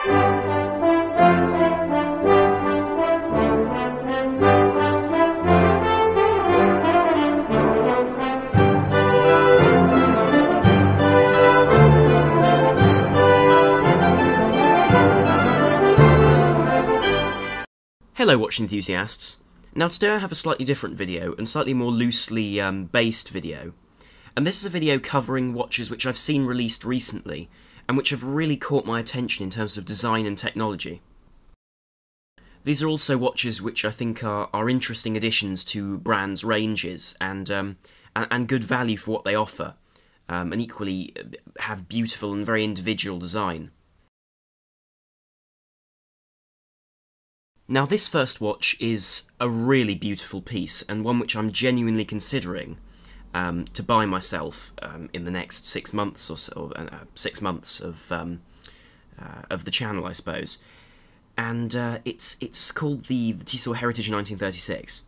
Hello watch enthusiasts. Now today I have a slightly different video and slightly more loosely based video. And this is a video covering watches which I've seen released recently and which have really caught my attention in terms of design and technology. These are also watches which I think are interesting additions to brands' ranges and good value for what they offer, and equally have beautiful and very individual design. Now this first watch is a really beautiful piece, and one which I'm genuinely considering to buy myself in the next 6 months or so, 6 months of the channel, I suppose. And it's called the Tissot Heritage 1936,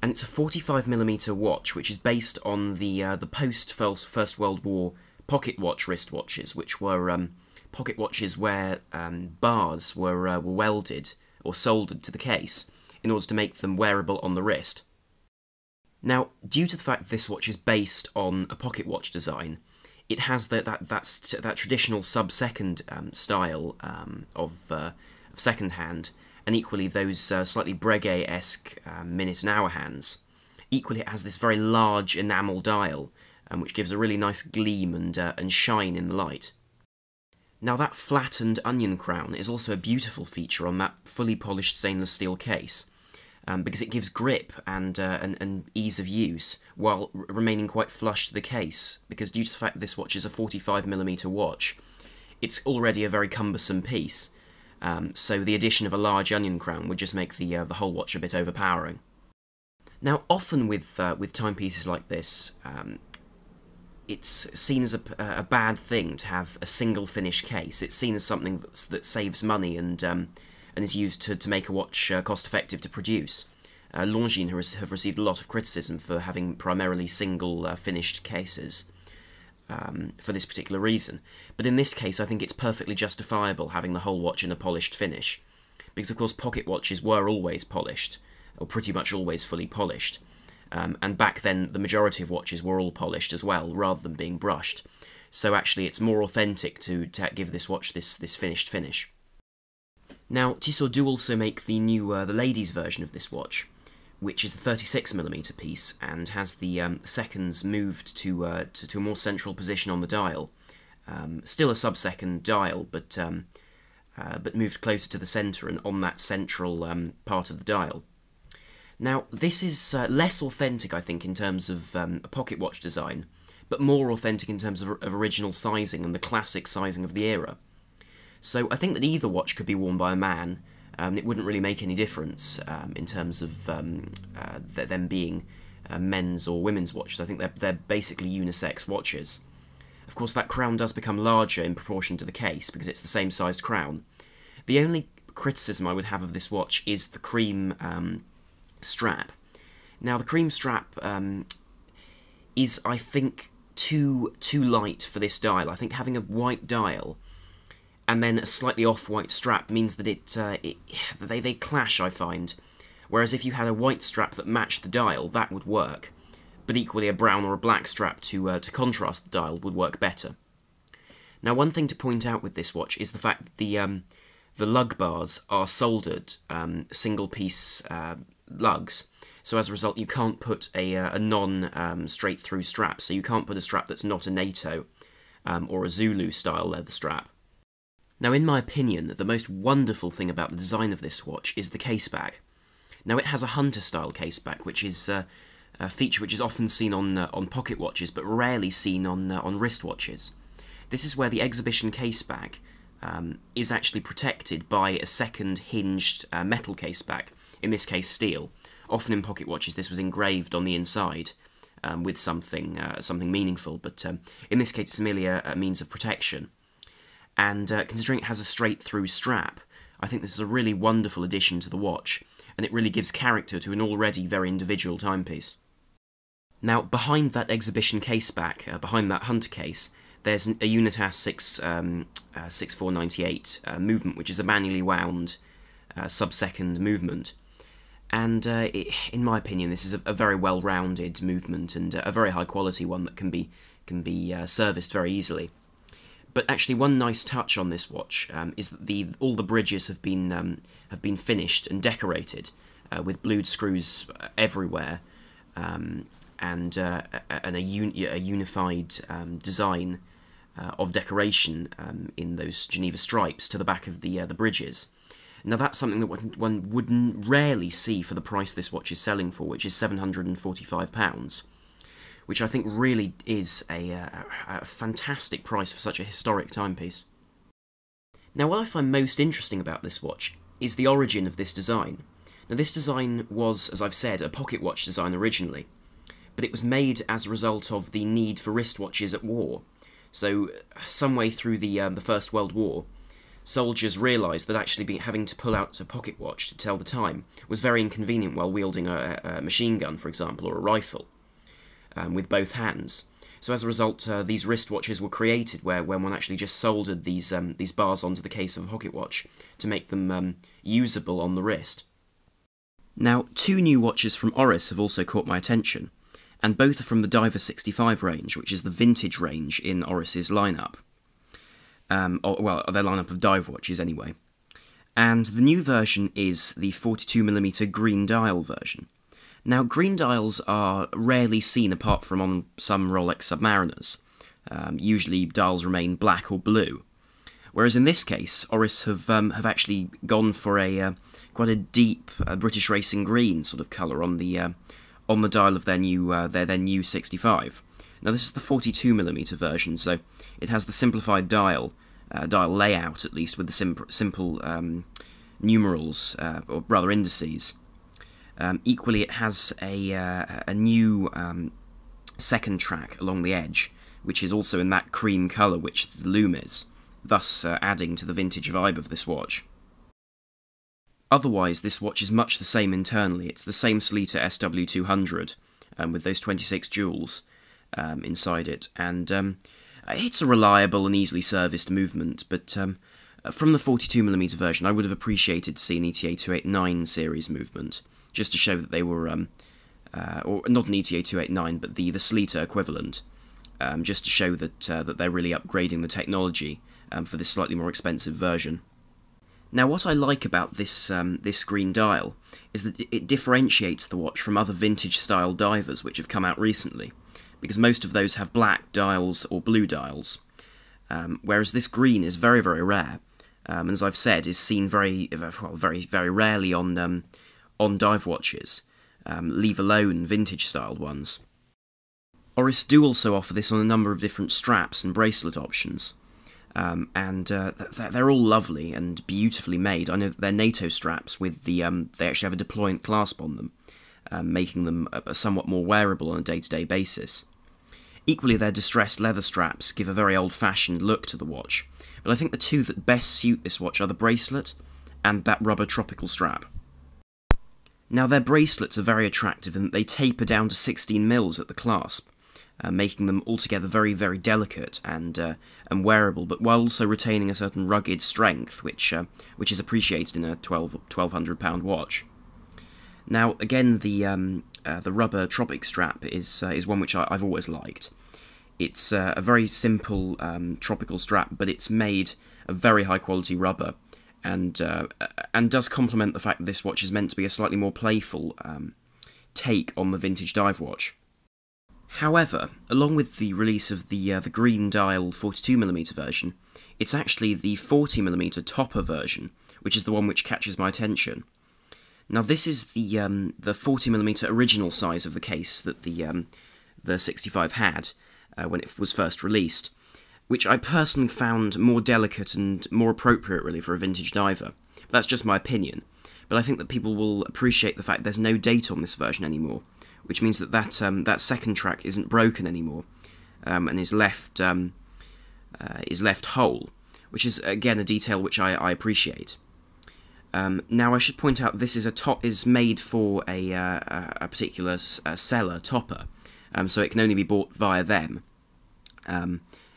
and it's a 45mm watch, which is based on the post First World War pocket watch wristwatches, which were pocket watches where bars were welded or soldered to the case in order to make them wearable on the wrist. Now, due to the fact that this watch is based on a pocket watch design, it has that traditional sub-second style of second hand, and equally those slightly Breguet-esque minute and hour hands. Equally, it has this very large enamel dial, which gives a really nice gleam and shine in the light. Now that flattened onion crown is also a beautiful feature on that fully polished stainless steel case, because it gives grip and ease of use while remaining quite flush to the case, because due to the fact that this watch is a 45mm watch, it's already a very cumbersome piece, so the addition of a large onion crown would just make the whole watch a bit overpowering. Now often with timepieces like this, it's seen as a bad thing to have a single finish case. It's seen as something that saves money and is used to make a watch cost effective to produce. Longines have received a lot of criticism for having primarily single finished cases for this particular reason. But in this case I think it's perfectly justifiable having the whole watch in a polished finish, because of course pocket watches were always polished, or pretty much always fully polished. And back then the majority of watches were all polished as well, rather than being brushed. So actually it's more authentic to give this watch this finished finish. Now Tissot do also make the new the ladies version of this watch, which is the 36mm piece and has the seconds moved to a more central position on the dial. Still a sub-second dial, but moved closer to the centre and on that central part of the dial. Now, this is less authentic, I think, in terms of a pocket watch design, but more authentic in terms of original sizing and the classic sizing of the era. So I think that either watch could be worn by a man. It wouldn't really make any difference in terms of them being men's or women's watches. I think they're basically unisex watches. Of course, that crown does become larger in proportion to the case, because it's the same sized crown. The only criticism I would have of this watch is the cream strap. Now the cream strap is, I think, too light for this dial. I think having a white dial and then a slightly off-white strap means that they clash, I find. Whereas if you had a white strap that matched the dial, that would work, but equally a brown or a black strap to contrast the dial would work better. Now one thing to point out with this watch is the fact that the lug bars are soldered single-piece lugs, so as a result you can't put a non-straight-through strap, so you can't put a strap that's not a NATO or a Zulu-style leather strap. Now in my opinion, the most wonderful thing about the design of this watch is the case back. Now it has a hunter-style case back, which is a feature which is often seen on pocket watches, but rarely seen on wristwatches. This is where the exhibition case back is actually protected by a second hinged metal case back, in this case steel. Often in pocket watches this was engraved on the inside with something meaningful, but in this case it's merely a means of protection. And considering it has a straight-through strap, I think this is a really wonderful addition to the watch, and it really gives character to an already very individual timepiece. Now, behind that exhibition case back, behind that hunter case, there's a Unitas 6498 movement, which is a manually wound sub-second movement. And in my opinion, this is a very well-rounded movement and a very high-quality one that can be serviced very easily. But actually, one nice touch on this watch is that all the bridges have been finished and decorated with blued screws everywhere, and a unified design of decoration in those Geneva stripes to the back of the bridges. Now that's something that one would rarely see for the price this watch is selling for, which is £745. Which I think really is a fantastic price for such a historic timepiece. Now, what I find most interesting about this watch is the origin of this design. Now, this design was, as I've said, a pocket watch design originally, but it was made as a result of the need for wristwatches at war. So, some way through the First World War, soldiers realised that actually having to pull out a pocket watch to tell the time was very inconvenient while wielding a machine gun, for example, or a rifle. With both hands. So as a result, these wristwatches were created where one actually just soldered these bars onto the case of a pocket watch to make them usable on the wrist. Now, two new watches from Oris have also caught my attention, and both are from the Diver 65 range, which is the vintage range in Oris's lineup. Well, their lineup of dive watches anyway. And the new version is the 42mm green dial version. Now, green dials are rarely seen apart from on some Rolex Submariners. Usually dials remain black or blue. Whereas in this case, Oris have actually gone for quite a deep British Racing green sort of colour on the dial of their new 65. Now this is the 42mm version, so it has the simplified dial layout at least, with the simple numerals or rather indices. Equally, it has a new second track along the edge, which is also in that cream colour which the lume is, thus adding to the vintage vibe of this watch. Otherwise, this watch is much the same internally. It's the same Sleater SW200 with those 26 jewels inside it, and it's a reliable and easily serviced movement, but from the 42mm version I would have appreciated to see an ETA 289 series movement, just to show that they were, or not an ETA 289, but the Sleater equivalent, just to show that they're really upgrading the technology for this slightly more expensive version. Now, what I like about this green dial is that it differentiates the watch from other vintage-style divers which have come out recently, because most of those have black dials or blue dials, whereas this green is very, very rare, and as I've said, is seen very, very rarely on dive watches, leave alone vintage-styled ones. Oris do also offer this on a number of different straps and bracelet options, and they're all lovely and beautifully made. I know that they're NATO straps with they actually have a deployant clasp on them, making them somewhat more wearable on a day-to-day basis. Equally, their distressed leather straps give a very old-fashioned look to the watch, but I think the two that best suit this watch are the bracelet and that rubber tropical strap. Now, their bracelets are very attractive in that they taper down to 16mm at the clasp, making them altogether very, very delicate and wearable, but while also retaining a certain rugged strength, which is appreciated in a £1,200 watch. Now, again, the rubber tropic strap is one which I've always liked. It's a very simple tropical strap, but it's made of very high quality rubber, and does complement the fact that this watch is meant to be a slightly more playful take on the vintage dive watch. However, along with the release of the green dial 42mm version, it's actually the 40mm topper version, which is the one which catches my attention. Now, this is the 40mm original size of the case that the 65 had when it was first released, which I personally found more delicate and more appropriate, really, for a vintage diver. But that's just my opinion. But I think that people will appreciate the fact there's no date on this version anymore, which means that that second track isn't broken anymore, and is left whole, which is again a detail which I appreciate. Now, I should point out this is made for a particular seller, Topper, so it can only be bought via them.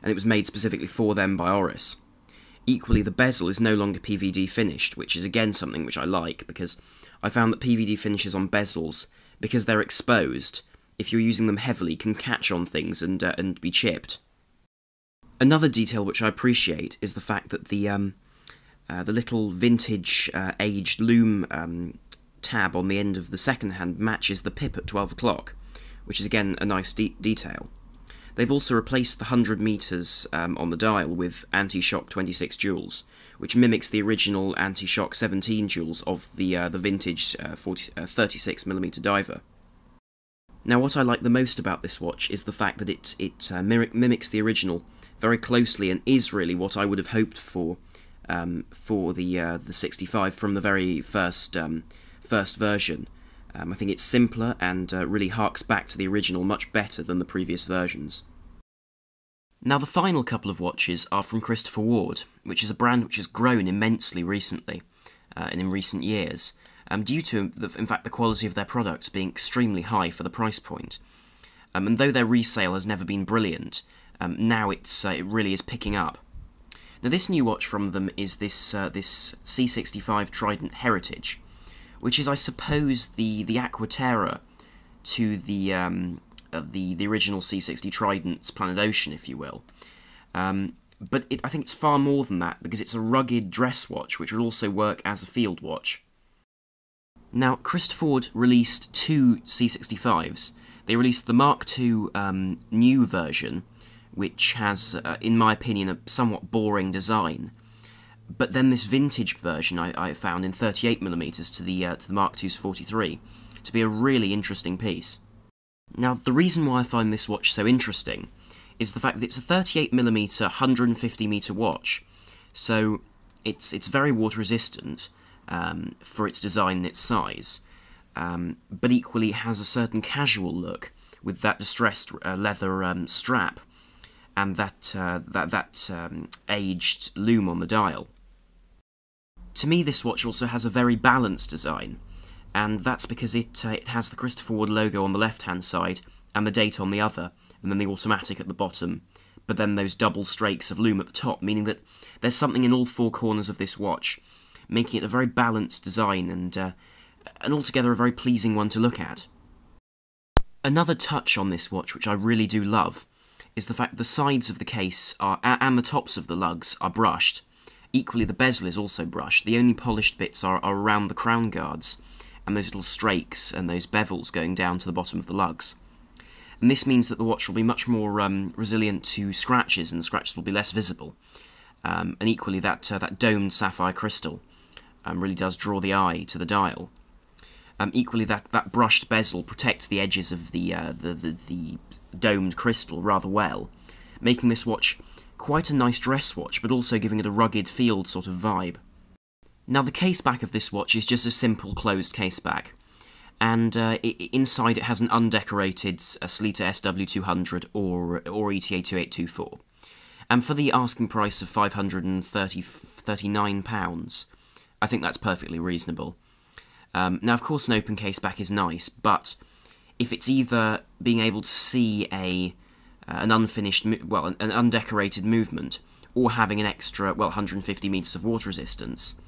and it was made specifically for them by Oris. Equally, the bezel is no longer PVD finished, which is again something which I like, because I found that PVD finishes on bezels, because they're exposed, if you're using them heavily, can catch on things and be chipped. Another detail which I appreciate is the fact that the little vintage aged loom tab on the end of the second hand matches the pip at 12 o'clock, which is again a nice detail. They've also replaced the 100 meters on the dial with anti-shock 26 joules, which mimics the original anti-shock 17 joules of the vintage 36mm diver. Now, what I like the most about this watch is the fact that it mimics the original very closely, and is really what I would have hoped for the 65 from the very first version. I think it's simpler and really harks back to the original much better than the previous versions. Now, the final couple of watches are from Christopher Ward, which is a brand which has grown immensely recently, and in recent years, due to, in fact, the quality of their products being extremely high for the price point. And though their resale has never been brilliant, now it really is picking up. Now, this new watch from them is this C65 Trident Heritage, which is, I suppose, the Aquaterra to the original C60 Trident's Planet Ocean, if you will. But I think it's far more than that, because it's a rugged dress watch, which will also work as a field watch. Now, Christopher Ward released two C65s. They released the Mark II new version, which has, in my opinion, a somewhat boring design. But then this vintage version I found in 38mm to the Mark II's 43 to be a really interesting piece. Now, the reason why I find this watch so interesting is the fact that it's a 38mm 150m watch, so it's very water resistant for its design and its size, but equally has a certain casual look with that distressed leather strap and that aged loom on the dial. To me, this watch also has a very balanced design, and that's because it has the Christopher Ward logo on the left-hand side and the date on the other, and then the automatic at the bottom, but then those double strakes of loom at the top, meaning that there's something in all four corners of this watch, making it a very balanced design and altogether a very pleasing one to look at. Another touch on this watch, which I really do love, is the fact the sides of the case and the tops of the lugs are brushed. Equally, the bezel is also brushed. The only polished bits are around the crown guards, and those little strakes and those bevels going down to the bottom of the lugs. And this means that the watch will be much more resilient to scratches, and the scratches will be less visible. And equally, that domed sapphire crystal really does draw the eye to the dial. Equally, that brushed bezel protects the edges of the domed crystal rather well, making this watch quite a nice dress watch, but also giving it a rugged field sort of vibe. Now, the case back of this watch is just a simple closed case back, and inside it has an undecorated Sellita SW200 or ETA 2824. And for the asking price of £539, I think that's perfectly reasonable. Now, of course, an open case back is nice, but if it's either being able to see an unfinished, an undecorated movement, or having an extra, 150 metres of water resistance,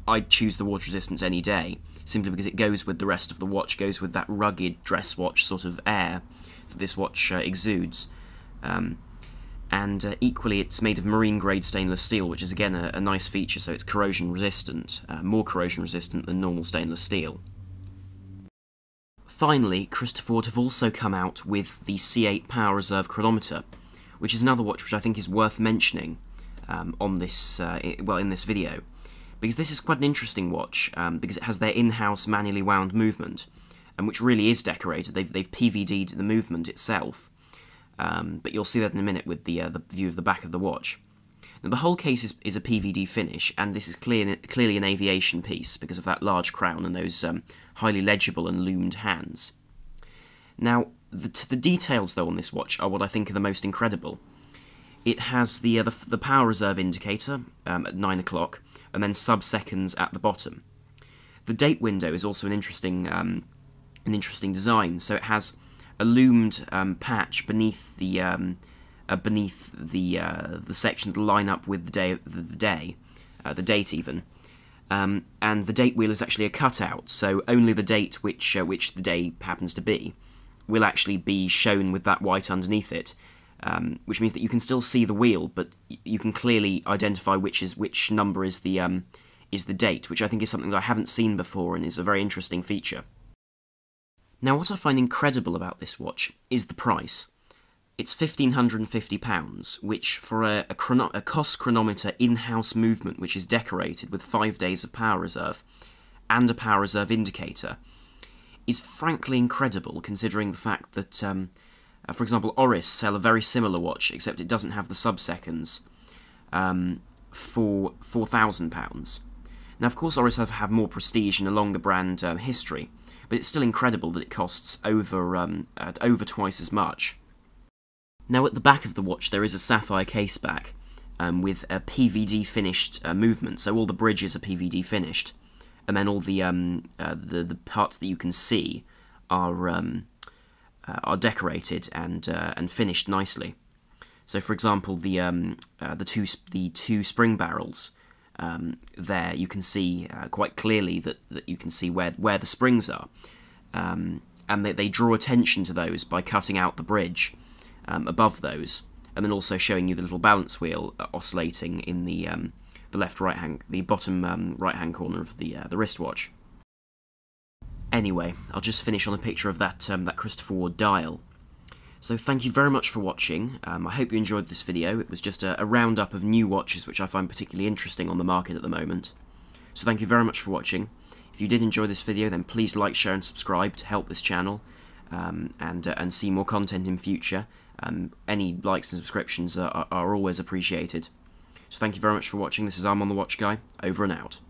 I'd choose the water resistance any day, simply because it goes with the rest of the watch, goes with that rugged dress watch sort of air that this watch exudes. And equally, it's made of marine-grade stainless steel, which is again a nice feature, so it's corrosion-resistant, more corrosion-resistant than normal stainless steel. Finally, Christopher Ward have also come out with the C8 Power Reserve chronometer, which is another watch which I think is worth mentioning on this, in this video, because this is quite an interesting watch, because it has their in-house manually wound movement, and which really is decorated. They've PVD'd the movement itself. But you'll see that in a minute with the view of the back of the watch. Now, the whole case is a PVD finish, and this is clearly an aviation piece because of that large crown and those highly legible and loomed hands. Now, the details, though, on this watch are what I think are the most incredible. It has the power reserve indicator at 9 o'clock, and then sub-seconds at the bottom. The date window is also an interesting design, so it has a loomed patch beneath the beneath the section that line up with the date even. And the date wheel is actually a cutout, so only the date which the day happens to be will actually be shown with that white underneath it, which means that you can still see the wheel, but you can clearly identify which number is the date, which I think is something that I haven't seen before and is a very interesting feature. Now, what I find incredible about this watch is the price. It's £1,550, which for a COS chronometer in-house movement which is decorated with 5 days of power reserve and a power reserve indicator, is frankly incredible, considering the fact that, for example, Oris sell a very similar watch, except it doesn't have the sub-seconds, for £4,000. Now, of course, Oris have more prestige and a longer brand history, but it's still incredible that it costs over twice as much. Now, at the back of the watch there is a sapphire case back with a PVD finished movement, so all the bridges are PVD finished, and then all the parts that you can see are decorated and finished nicely. So, for example, the two spring barrels there, you can see quite clearly that you can see where the springs are, and they draw attention to those by cutting out the bridge above those, and then also showing you the little balance wheel oscillating in the bottom right hand corner of the wristwatch. Anyway, I'll just finish on a picture of that Christopher Ward dial. So thank you very much for watching. I hope you enjoyed this video. It was just a roundup of new watches which I find particularly interesting on the market at the moment. So thank you very much for watching. If you did enjoy this video, then please like, share and subscribe to help this channel and see more content in future. Any likes and subscriptions are always appreciated. So thank you very much for watching. This is I'm on the Watch Guy, over and out.